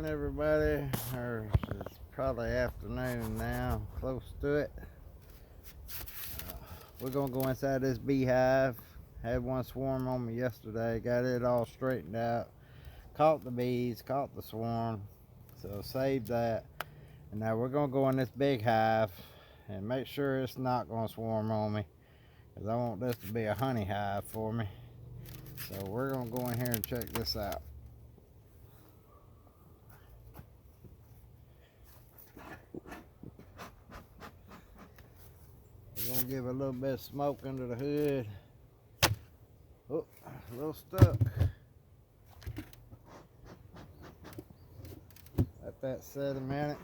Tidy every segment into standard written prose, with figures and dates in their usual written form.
everybody. It's probably afternoon now, close to it. We're gonna go inside this beehive. Had one swarm on me yesterday, got it all straightened out, caught the bees, caught the swarm, so saved that. And now we're gonna go in this big hive and make sure it's not gonna swarm on me, because I want this to be a honey hive for me. So we're gonna go in here and check this out. We're gonna give it a little bit of smoke under the hood. Oh, a little stuck. Let that set a minute.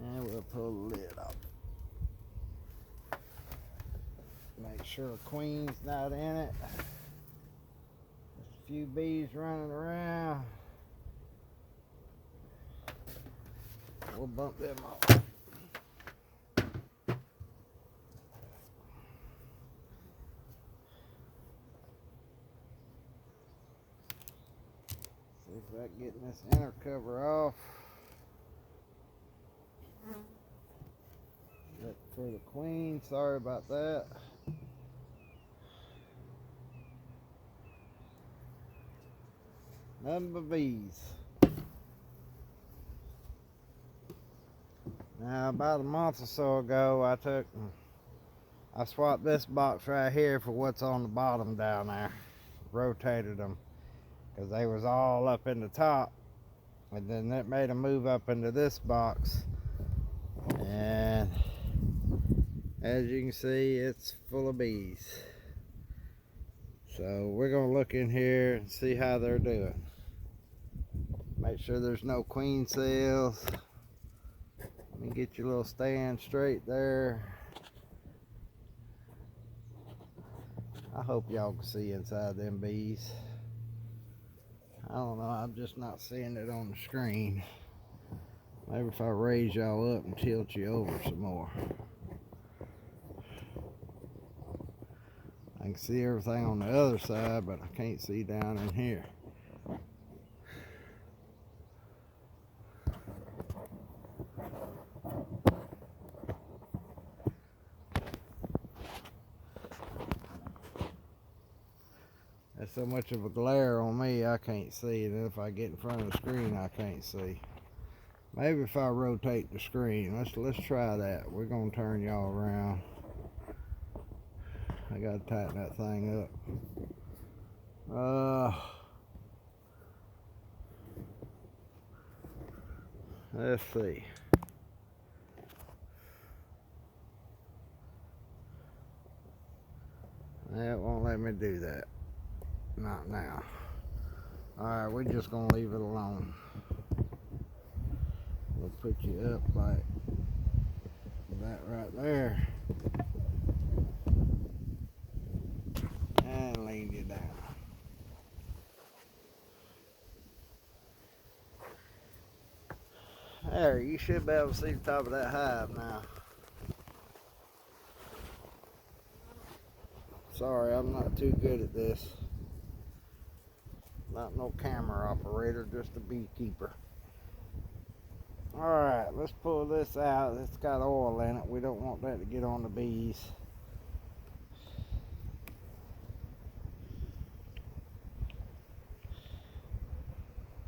And we'll pull the lid off. Make sure the queen's not in it. Just a few bees running around. We'll bump them off. See if I can get this inner cover off. Look for the queen, sorry about that. Nothing but bees. Now about a month or so ago I swapped this box right here for what's on the bottom down there. Rotated them because they was all up in the top, and then that made them move up into this box, and as you can see, it's full of bees. So we're gonna look in here and see how they're doing. Make sure there's no queen cells. Let me get your little stand straight there. I hope y'all can see inside them bees. I don't know, I'm just not seeing it on the screen. Maybe if I raise y'all up and tilt you over some more. I can see everything on the other side, but I can't see down in here. There's so much of a glare on me, I can't see. And if I get in front of the screen, I can't see. Maybe if I rotate the screen, let's try that. We're gonna turn y'all around. I gotta tighten that thing up. Let's see. That won't let me do that. Not now. Alright, we're just gonna leave it alone. We'll put you up like that right there. And lean you down. There, you should be able to see the top of that hive now. Sorry, I'm not too good at this. Not no camera operator, just a beekeeper. Alright, let's pull this out. It's got oil in it. We don't want that to get on the bees.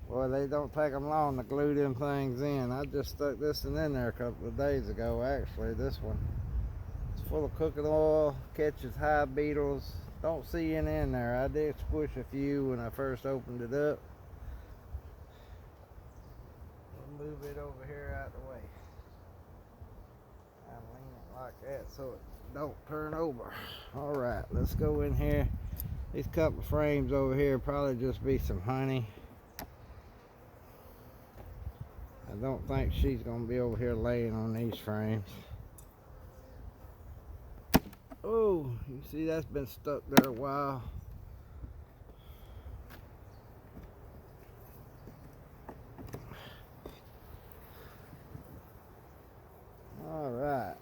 Boy, they don't take them long to glue them things in. I just stuck this one in there a couple of days ago, actually. This one. It's full of cooking oil, catches hive beetles. Don't see any in there. I did squish a few when I first opened it up. We'll move it over here out the way. I lean it like that so it don't turn over. Alright, let's go in here. These couple of frames over here probably just be some honey. I don't think she's going to be over here laying on these frames. Oh, you see that's been stuck there a while. All right.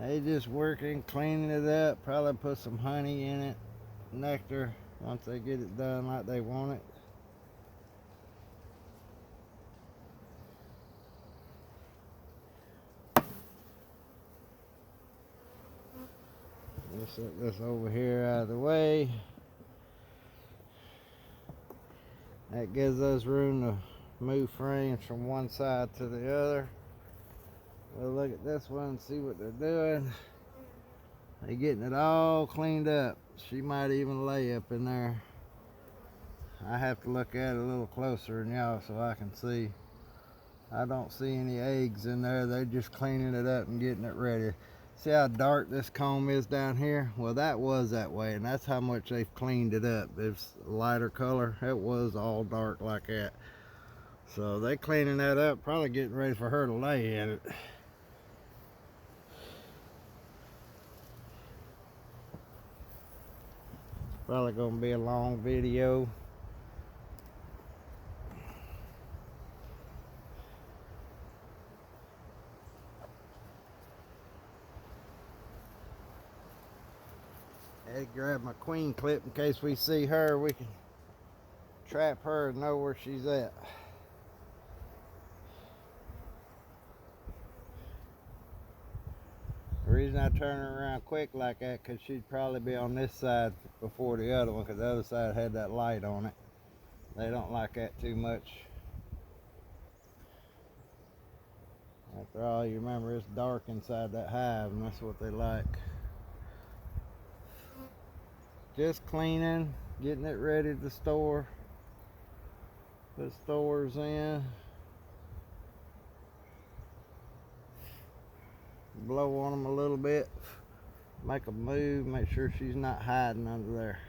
They just working, cleaning it up. Probably put some honey in it, nectar, once they get it done like they want it. Let's set this over here out of the way. That gives us room to move frames from one side to the other. We'll look at this one and see what they're doing. They're getting it all cleaned up. She might even lay up in there. I have to look at it a little closer than y'all so I can see. I don't see any eggs in there. They're just cleaning it up and getting it ready. See how dark this comb is down here? Well, that was that way, and that's how much they've cleaned it up. It's a lighter color. It was all dark like that. So they cleaning that up, probably getting ready for her to lay in it. Probably gonna be a long video. I had to grab my queen clip in case we see her. We can trap her and know where she's at. The reason I turn her around quick like that, because she'd probably be on this side before the other one, because the other side had that light on it. They don't like that too much. After all, you remember it's dark inside that hive, and that's what they like. Just cleaning, getting it ready to store. Put stores in. Blow on them a little bit. Make them move, make sure she's not hiding under there.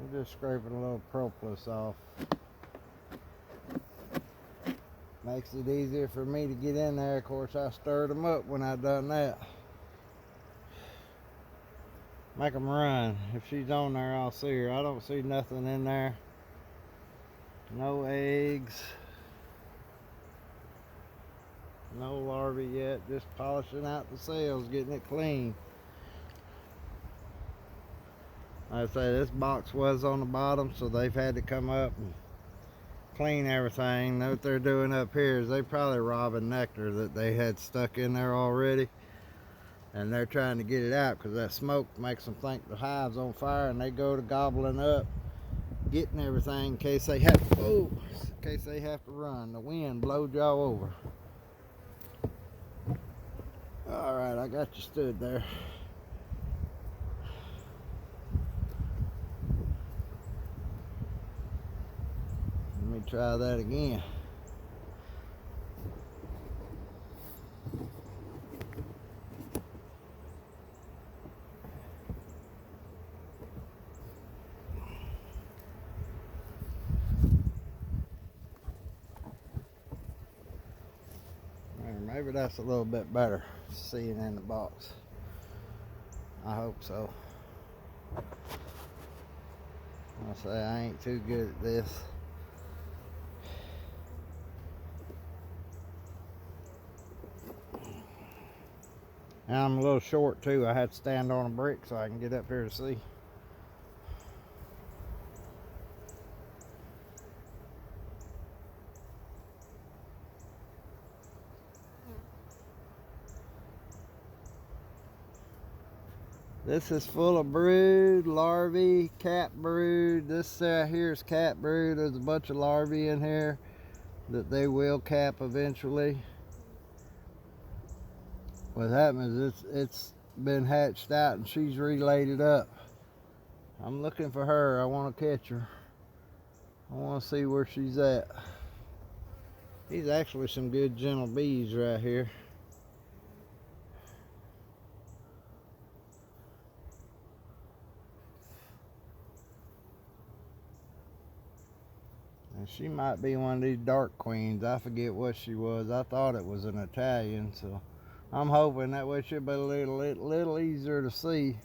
I'm just scraping a little propolis off. Makes it easier for me to get in there. Of course, I stirred them up when I done that. Make them run. If she's on there, I'll see her. I don't see nothing in there. No eggs. No larvae yet. Just polishing out the cells, getting it clean. Like I say, this box was on the bottom, so they've had to come up and clean everything. What they're doing up here is they probably robbing nectar that they had stuck in there already, and they're trying to get it out because that smoke makes them think the hive's on fire, and they go to gobbling up, getting everything in case they have to, in case they have to run. The wind blowed y'all over. All right, I got you stood there. Let me try that again. Maybe that's a little bit better seeing in the box. I hope so. I'll say I ain't too good at this. And I'm a little short too. I had to stand on a brick so I can get up here to see. This is full of brood, larvae, cat brood. This here is cat brood. There's a bunch of larvae in here that they will cap eventually. What happens is it's been hatched out and she's relaid it up. I'm looking for her. I want to catch her. I want to see where she's at. These actually some good gentle bees right here. She might be one of these dark queens. I forget what she was. I thought it was an Italian, so I'm hoping that way she'll be a little easier to see.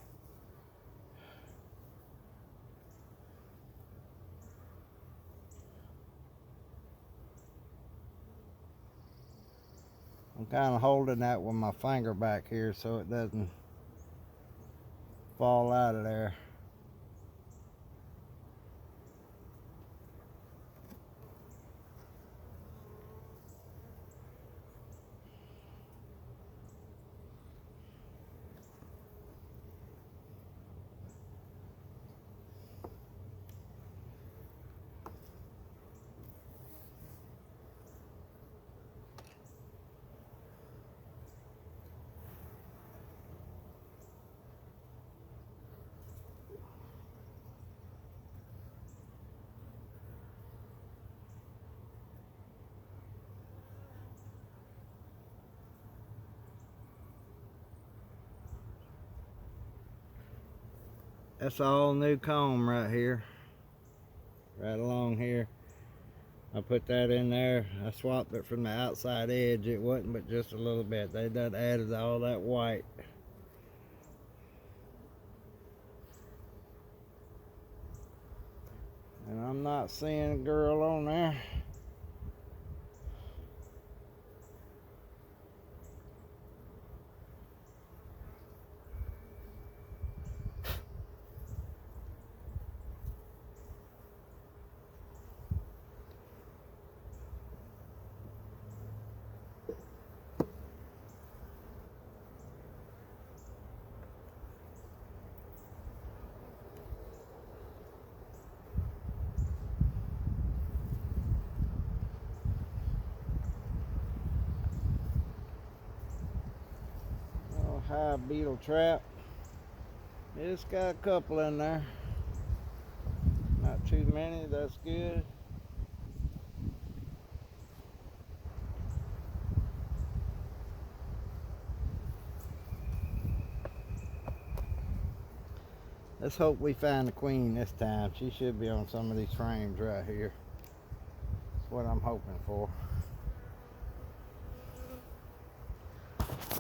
I'm kind of holding that with my finger back here so it doesn't fall out of there. That's all new comb right here, right along here. I put that in there. I swapped it from the outside edge. It wasn't but just a little bit. They done added all that white. And I'm not seeing a girl on there. Hive beetle trap. It's got a couple in there. Not too many, that's good. Let's hope we find the queen this time. She should be on some of these frames right here. That's what I'm hoping for.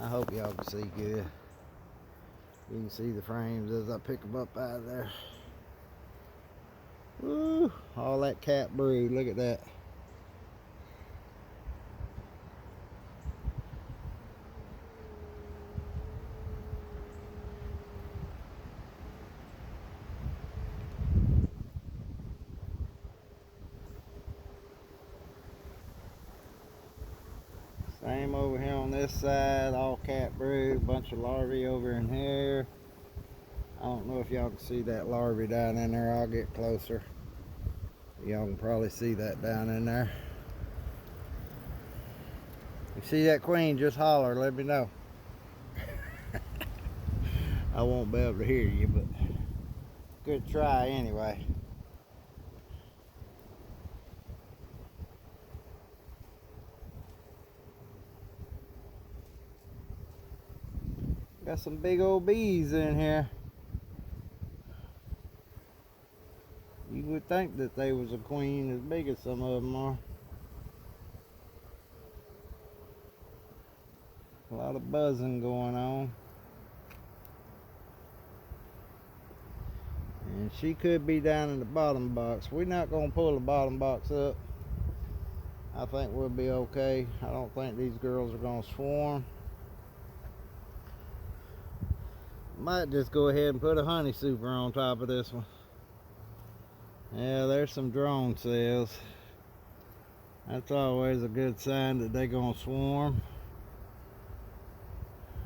I hope y'all can see good. You can see the frames as I pick them up out of there. Woo, all that cat brood, look at that. Same over here on this side, all cat brood, bunch of larvae over in here. I don't know if y'all can see that larvae down in there. I'll get closer. Y'all can probably see that down in there. You see that queen, just holler, let me know. I won't be able to hear you, but good try anyway. Got some big old bees in here. You would think that they was a queen as big as some of them are. A lot of buzzing going on. And she could be down in the bottom box. We're not going to pull the bottom box up. I think we'll be okay. I don't think these girls are going to swarm. Might just go ahead and put a honey super on top of this one. Yeah, there's some drone cells. That's always a good sign that they're gonna swarm.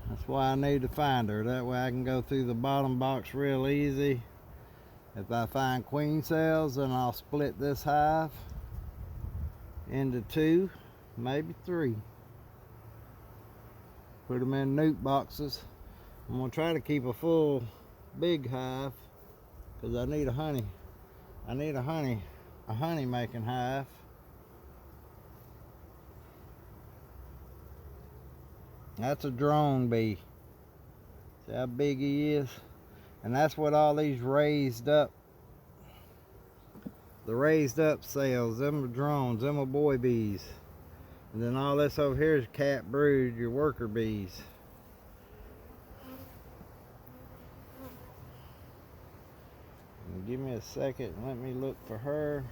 That's why I need to find her. That way I can go through the bottom box real easy. If I find queen cells, then I'll split this hive into 2, maybe 3. Put them in nuke boxes. I'm gonna try to keep a full big hive because I need a honey. I need a honey making hive. That's a drone bee. See how big he is? And that's what all these raised up the raised up cells, them are drones, them are boy bees. And then all this over here is cat brood, your worker bees. And give me a second and let me look for her.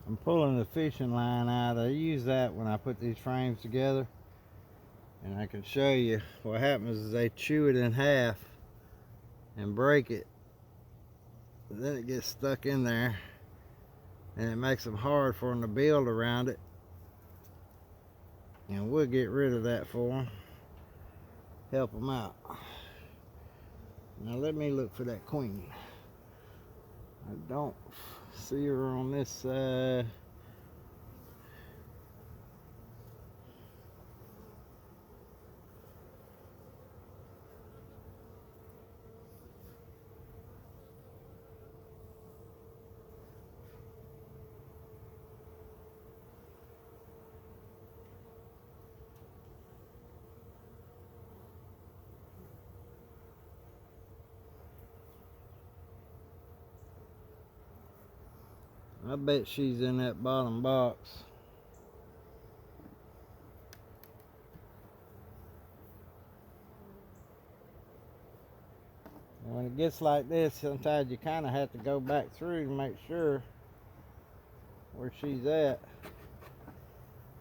I'm pulling the fishing line out. I use that when I put these frames together. And I can show you what happens is they chew it in half and break it. Then it gets stuck in there. And it makes them hard for them to build around it. And we'll get rid of that for them. Help them out. Now let me look for that queen. I don't see her on this side. I bet she's in that bottom box. And when it gets like this, sometimes you kind of have to go back through to make sure where she's at.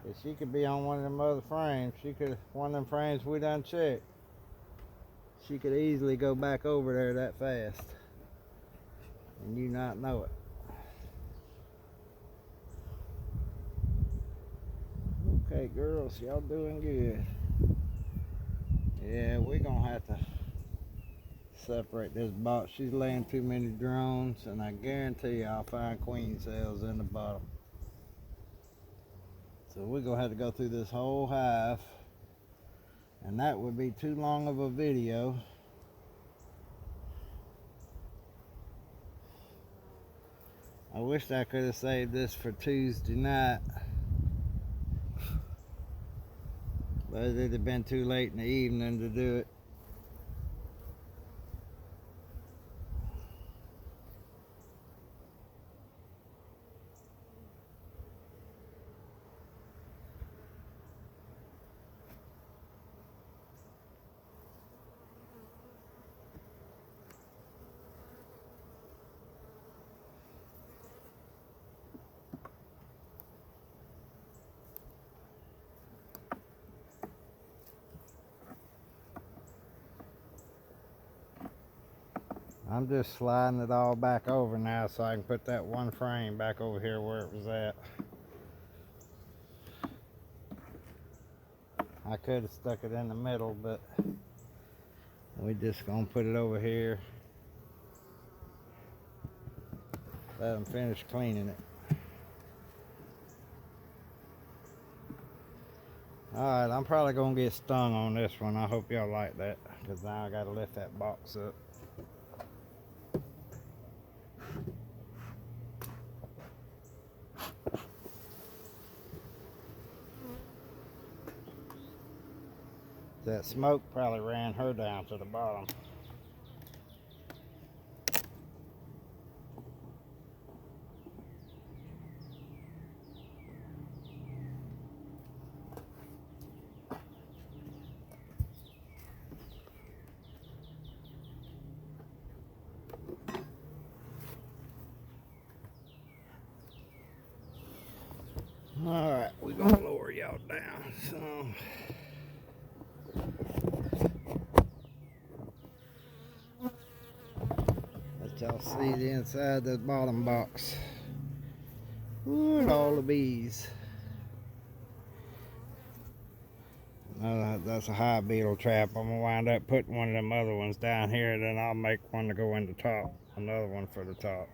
Cause she could be on one of them other frames. One of them frames we done checked. She could easily go back over there that fast. And you not know it. Okay, girls, y'all doing good. Yeah, we're gonna have to separate this box. She's laying too many drones, and I guarantee you I'll find queen cells in the bottom. So we're gonna have to go through this whole hive, and that would be too long of a video. I wish I could have saved this for Tuesday night. But it'd have been too late in the evening to do it. I'm just sliding it all back over now so I can put that one frame back over here where it was at. I could have stuck it in the middle, but we're just gonna put it over here. Let them finish cleaning it. Alright, I'm probably gonna get stung on this one. I hope y'all like that, because now I gotta lift that box up. That smoke probably ran her down to the bottom. Alright, we're gonna lower y'all down. So let y'all see the inside the bottom box. Ooh, and all the bees. That's a hive beetle trap. I'm gonna wind up putting one of them other ones down here, and then I'll make one to go in the top. Another one for the top.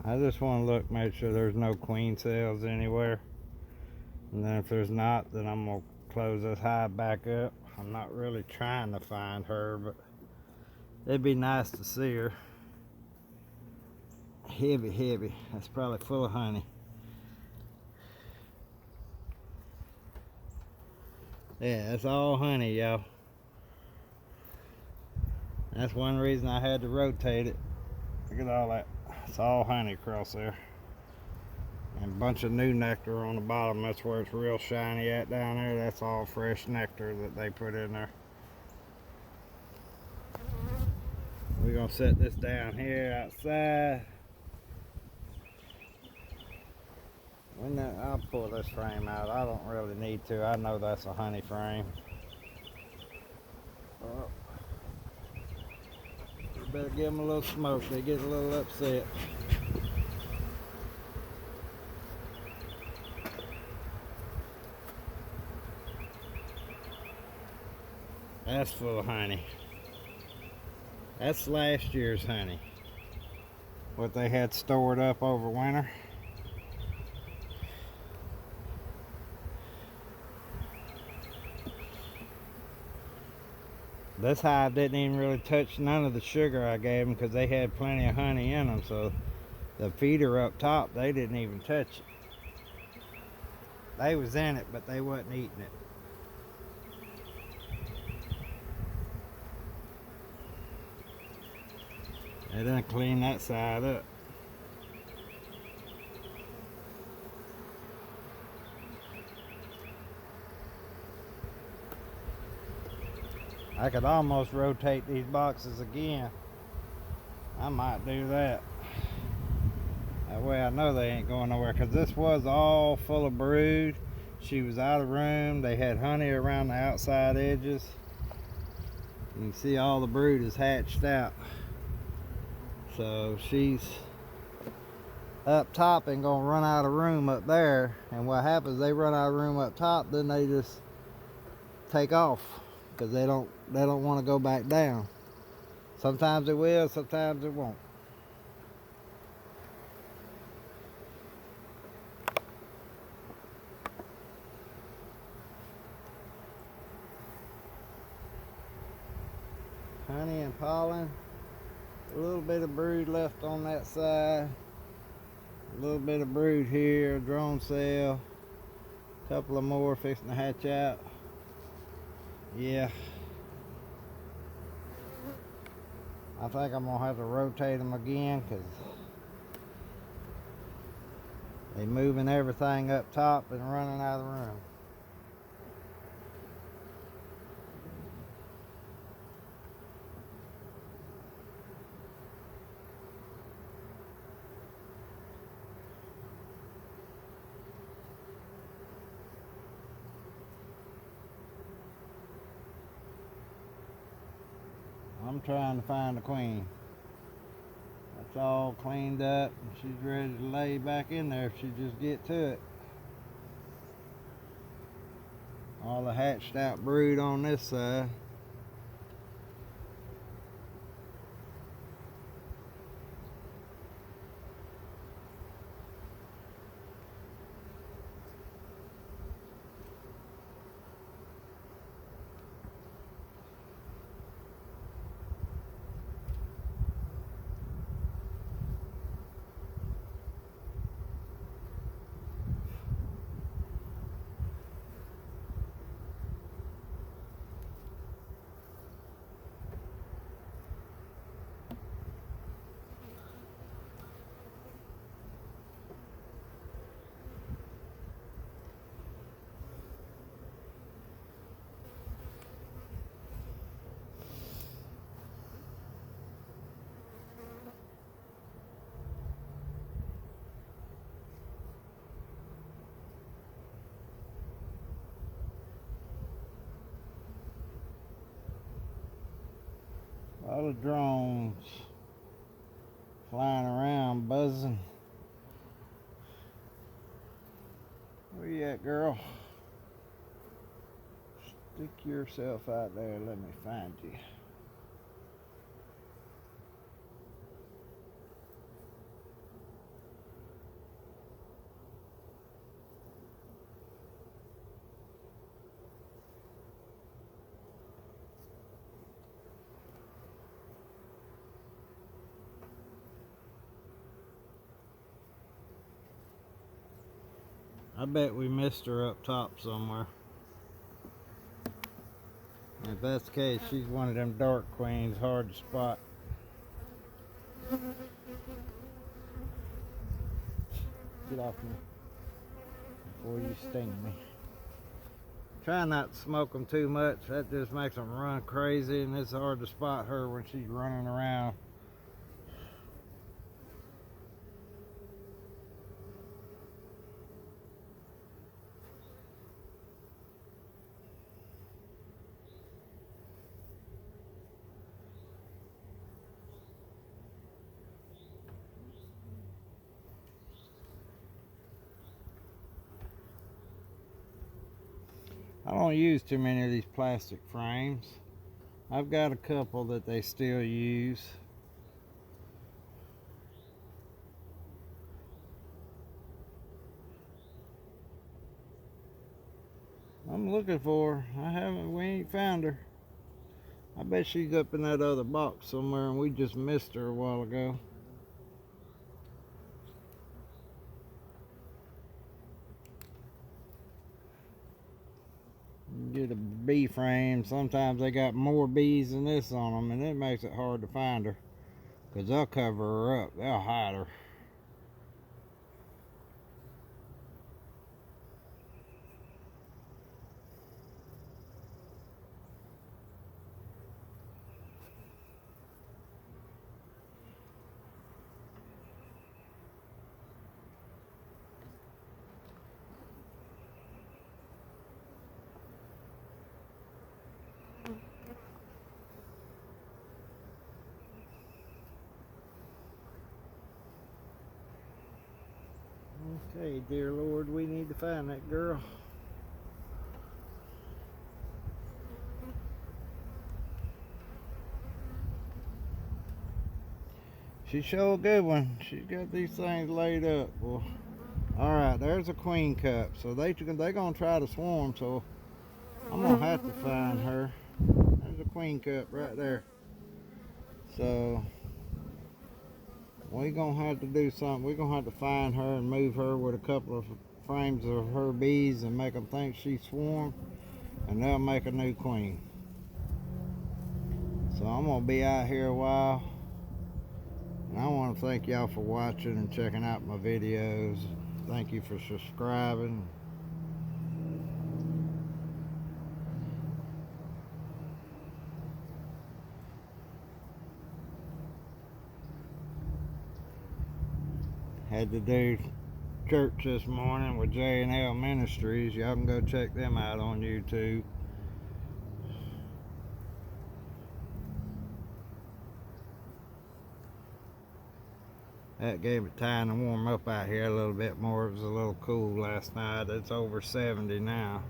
I just want to look, make sure there's no queen cells anywhere. And then if there's not, then I'm going to close this hive back up. I'm not really trying to find her, but it'd be nice to see her. Heavy, heavy. That's probably full of honey. Yeah, that's all honey, y'all. That's one reason I had to rotate it. Look at all that. It's all honey across there. And a bunch of new nectar on the bottom. That's where it's real shiny at down there. That's all fresh nectar that they put in there. We're going to set this down here outside. I'll pull this frame out. I don't really need to. I know that's a honey frame. Oh. Better give them a little smoke. They get a little upset. That's full of honey. That's last year's honey. What they had stored up over winter. This hive didn't even really touch none of the sugar I gave them because they had plenty of honey in them. So the feeder up top, they didn't even touch it. They was in it, but they wasn't eating it. They done clean that side up. I could almost rotate these boxes again. I might do that. That way I know they ain't going nowhere, because this was all full of brood. She was out of room. They had honey around the outside edges. You can see all the brood is hatched out. So she's up top and gonna run out of room up there. And what happens, they run out of room up top, then they just take off because they don't want to go back down. Sometimes it will, sometimes it won't. Honey and pollen. A little bit of brood left on that side. A little bit of brood here, drone cell. A couple of more fixing to hatch out. Yeah. I think I'm gonna have to rotate them again because they moving everything up top and running out of the room. I'm trying to find the queen. That's all cleaned up and she's ready to lay back in there if she just get to it. All the hatched out brood on this side. A lot of drones flying around, buzzing. Where you at, girl? Stick yourself out there. Let me find you. I bet we missed her up top somewhere. If that's the case, she's one of them dark queens, hard to spot. Get off me before you sting me. Try not to smoke them too much. That just makes them run crazy, and it's hard to spot her when she's running around. I don't use too many of these plastic frames. I've got a couple that they still use. I'm looking for her. We ain't found her. I bet she's up in that other box somewhere and we just missed her a while ago. Get a bee frame. Sometimes they got more bees than this on them, and it makes it hard to find her because they'll cover her up, they'll hide her. Okay, dear Lord, we need to find that girl. She's sure a good one. She's got these things laid up. Well, all right, there's a queen cup. So they're gonna try to swarm. So I'm gonna have to find her. There's a queen cup right there. So we're gonna have to do something. We're gonna have to find her and move her with a couple of frames of her bees and make them think she's swarmed, and they'll make a new queen. So I'm gonna be out here a while, and I want to thank y'all for watching and checking out my videos. Thank you for subscribing. Had to do church this morning with J&L Ministries. Y'all can go check them out on YouTube. That gave it time to warm up out here a little bit more. It was a little cool last night. It's over 70 now,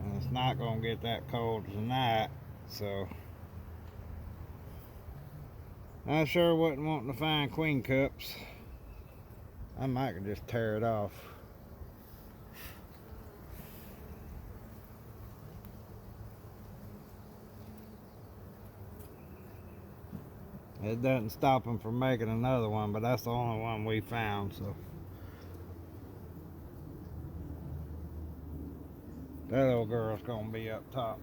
and it's not gonna get that cold tonight, so I sure wasn't wanting to find queen cups. I might just tear it off. It doesn't stop them from making another one, but that's the only one we found, so. That little girl's gonna be up top.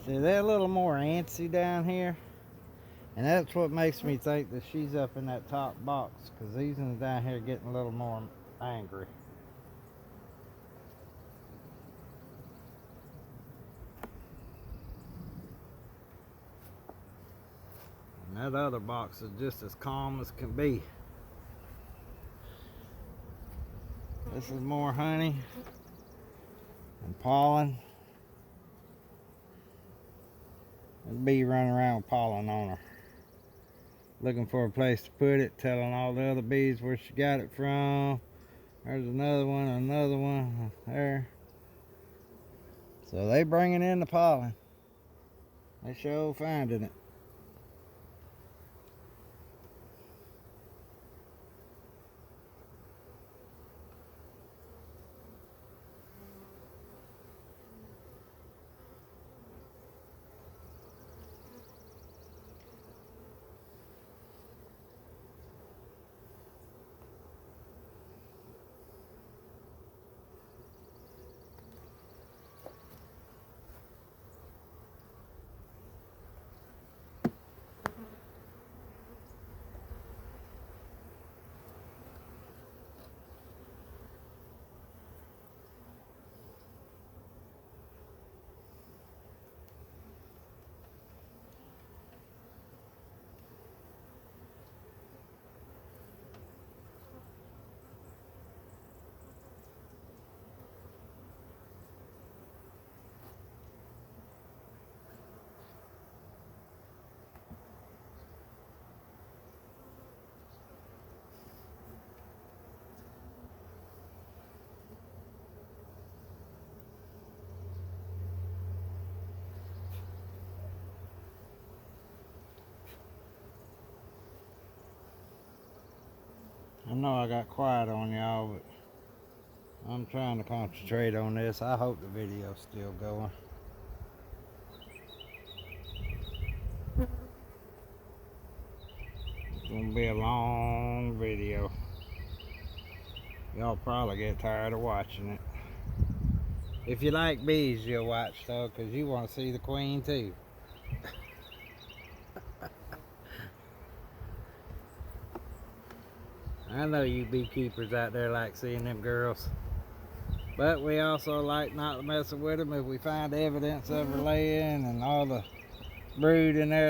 See, they're a little more antsy down here, and that's what makes me think that she's up in that top box, because these ones down here getting a little more angry. And That other box is just as calm as can be. This is more honey and pollen. The bee running around with pollen on her, looking for a place to put it, telling all the other bees where she got it from. There's another one there. So they bringing in the pollen. They sure finding it. I know I got quiet on y'all, but I'm trying to concentrate on this. I hope the video's still going. It's gonna be a long video. Y'all probably get tired of watching it. If you like bees, you'll watch though, because you want to see the queen too. I know you beekeepers out there like seeing them girls, but we also like not messing with them if we find evidence of her laying and all the brood in there.